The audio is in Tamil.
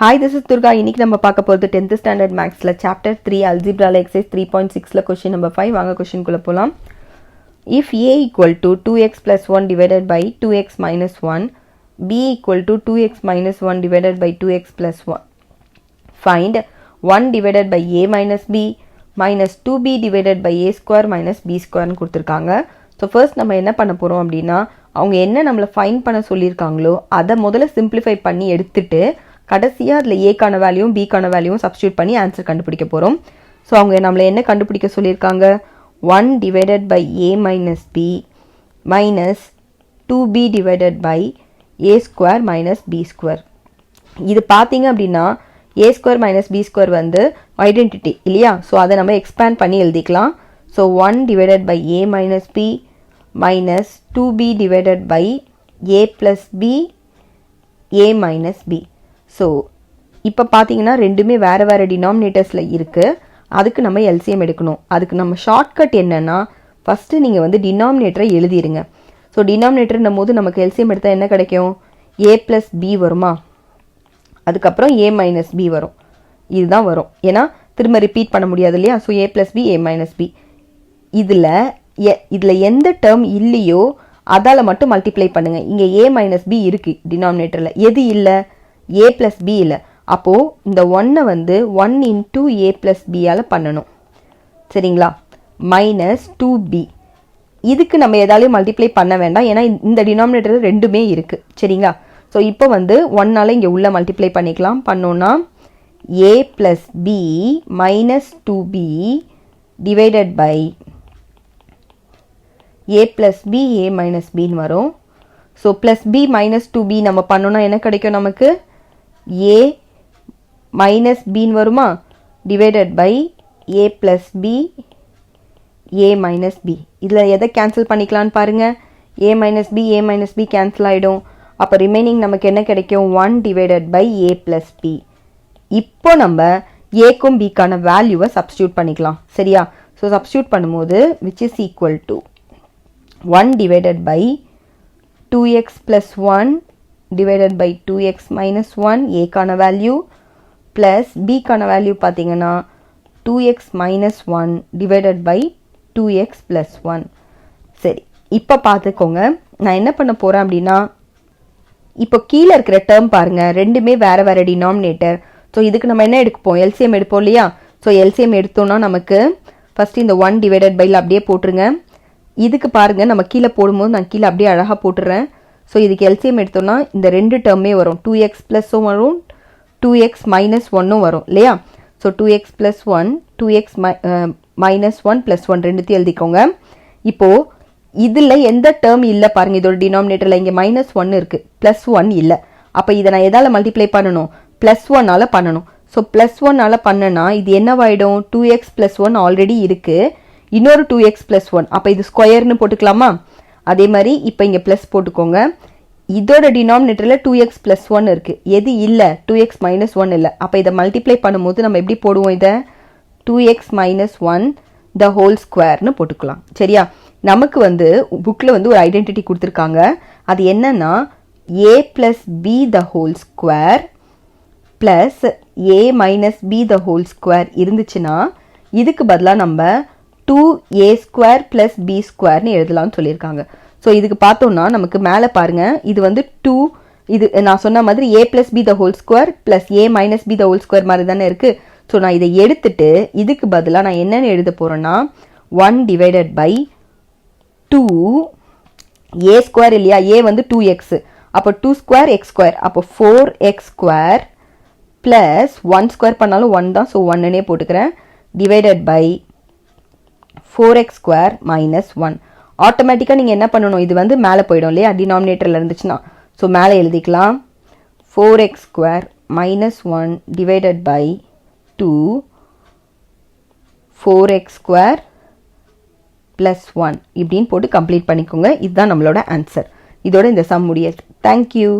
Hi, this is Durga. இன்னைக்கு நம்ம பார்க்க போறது 10th standard mathsல chapter 3 algebra exercise 3.6ல question number 5 வாங்க question குள்ள போலாம். If a equal to 2x plus 1 divided by 2x minus 1, b equal to 2x minus 1 divided by 2x plus 1. Find 1 divided by a minus b minus 2b divided by a square minus b square னு கொடுத்திருக்காங்க. So first நம்ம என்ன பண்ண போறோம் அப்படினா அவங்க என்ன நம்மள ஃபைண்ட் பண்ண சொல்லிருக்காங்களோ அத முதல்ல சிம்பிளிஃபை பண்ணி எடுத்துட்டு கடைசியா அதுல a கான வேல்யூவும் b கான வேல்யூவும் சப்ஸ்டிட்யூட் பண்ணி ஆன்சர் கண்டுபிடிக்க போறோம். சோ அவங்க நம்மள என்ன கண்டுபிடிக்க சொல்லிருக்காங்க 1 divided by a minus b minus 2b divided by a square minus b square. இது பாத்தீங்க அப்படினா a square minus b square வந்து ஐடென்டிட்டி இல்லையா? சோ அத நம்ம எக்ஸ்பேண்ட் பண்ணி எழுதிக்கலாம். So 1 divided by a minus b minus 2b divided by a plus b a minus b. So இப்ப பாத்தீங்கன்னா ரெண்டுமே வேற வேற டினாமினேட்டர்ஸ்ல இருக்கு. அதுக்கு நம்ம எல்சிஎம் எடுக்கணும். அதுக்கு நம்ம ஷார்ட்கட் என்னன்னா ஃபர்ஸ்ட் நீங்க வந்து டினாமினேட்டரை எழுதிருங்க. சோ டினாமினேட்டர்னும்போது நமக்கு எல்சிஎம் எடுத்தா என்ன கிடைக்கும்? a plus b வருமா? அதுக்கு அப்புறம் a minus b வரும். இதுதான் வரும். ஏனா திரும்ப ரிப்பீட் பண்ண முடியாது இல்லையா? So a plus b a minus b. இதுல எந்த டேர்ம் இல்லையோ அதால மட்டும் மல்டிப்ளை பண்ணுங்க. இங்க a minus b இருக்கு டினாமினேட்டர்ல. எது இல்ல? a plus b இல்ல. அப்போ இந்த 1 வந்து 1 into a plus b ஆல பண்ணனும். சரிங்களா? minus 2b. இதுக்கு நம்ம எதாலயும் மல்டிப்ளை பண்ண வேண்டாம். ஏனா இந்த டினாமினேட்டர்ல ரெண்டுமே இருக்கு. சரிங்களா? சோ இப்போ வந்து 1 ஆல இங்க உள்ள மல்டிப்ளை பண்ணிக்கலாம். பண்ணோம்னா a plus b minus 2b divided by a plus b a minus b ன்னு வரும். So plus b minus 2b நம்ம பண்ணோம்னா என்ன கிடைக்கும் நமக்கு? a minus b ன்னு வருமா? divided by a plus b a minus b. இதுல எதை கேன்சல் பண்ணிக்கலாம்னு பாருங்க. a minus b கேன்சல் ஆயிடும். அப்ப ரிமைனிங் நமக்கு என்ன கிடைக்கும்? 1 divided by a plus b. இப்போ நம்ம a க்கும் b கான வேல்யூவை சப்ஸ்டிட்யூட் பண்ணிக்கலாம். சரியா? சோ சப்ஸ்டிட்யூட் பண்ணும்போது which is equal to 1 divided by 2x plus 1 divided by 2x minus 1 a கான வேல்யூ plus b கான வேல்யூ பாத்தீங்கன்னா 2x minus 1 divided by 2x plus 1. சரி, இப்போ பாத்துக்கோங்க. நான் என்ன பண்ண போறேன் அப்படினா இப்போ கீழ இருக்கிற டேர்ம் பாருங்க. ரெண்டுமே வேற வேற டினாமினேட்டர். சோ இதுக்கு நம்ம என்ன எடுப்போம்? எல்சிஎம் எடுப்போம் இல்லையா? சோ எல்சிஎம் எடுத்தோம்னா நமக்கு ஃபர்ஸ்ட் இந்த 1 divided by ல அப்படியே போட்டுருங்க. இதுக்கு பாருங்க நம்ம கீழ போடும்போது நான் கீழ அப்படியே அழகா போட்டுறேன். சோ இதுக்கு எல்சிஎம் எடுத்தோம்னா இந்த ரெண்டு டேர்மே வரும். 2x plus வரும், 2x minus 1 வரும் இல்லையா? So 2x plus 1 2x minus 1 plus 1 ரெண்டுத்தையும் எழுதிக்கோங்க. இப்போ இதுல எந்த டேர்ம் இல்ல பாருங்க. இதோட டினாமினேட்டர்ல இங்க -1 இருக்கு, +1 இல்ல. அப்ப இத நான் எதால மல்டிப்ளை பண்ணனும்? +1 ஆல பண்ணனும். சோ +1 ஆல பண்ணனா இது என்னவாயிடும்? 2x plus 1 ஆல்ரெடி இருக்கு, இன்னொரு 2x plus 1. அப்ப இது ஸ்கொயர்னு போட்டுக்கலாமா? அதே மாதிரி இப்போ இங்க பிளஸ் போட்டுக்கோங்க. இதோட டினாமினேட்டர்ல 2x plus 1 இருக்கு. எது இல்ல? 2x minus 1 இல்ல. அப்ப இத மல்டிப்ளை பண்ணும்போது நம்ம எப்படி போடுவோம்? இத 2x minus 1 the whole square னு போட்டுக்கலாம். சரியா? நமக்கு வந்து புக்ல வந்து ஒரு ஐடென்டிட்டி கொடுத்திருக்காங்க. அது என்னன்னா a plus b the whole square plus a minus b the whole square இருந்துச்சுனா இதுக்கு பதிலா நம்ம 2a square plus b square னு எழுதலாம்னு சொல்லிருக்காங்க. சோ இதுக்கு பார்த்தோம்னா நமக்கு மேல பாருங்க. இது வந்து 2, இது நான் சொன்ன மாதிரி a plus b the whole square plus a minus b the whole square மாதிரி தானே இருக்கு. சோ நான் இதை எடுத்துட்டு இதுக்கு பதிலா நான் என்னன்னு எழுத போறேன்னா 1 divided by 2 a square இல்லையா? a வந்து 2x. அப்ப 2 square x square. அப்ப 4x square plus 1 square பண்ணாலும் 1 தான். சோ 1 னே போட்டுக்கிறேன். divided by 4x square minus 1. ஆட்டோமேட்டிக்கா நீங்க என்ன பண்ணணும்? இது வந்து மேல போய்டும் இல்லையா? டினாமினேட்டர்ல இருந்துச்சுனா. சோ மேல எழுதிக்கலாம். 4x square minus 1 divided by 2 4x square plus 1 இப்படின்னு போட்டு கம்ப்ளீட் பண்ணிக்கோங்க. இதுதான் நம்மளோட ஆன்சர். இதோட இந்த சம் முடியுது. Thank you.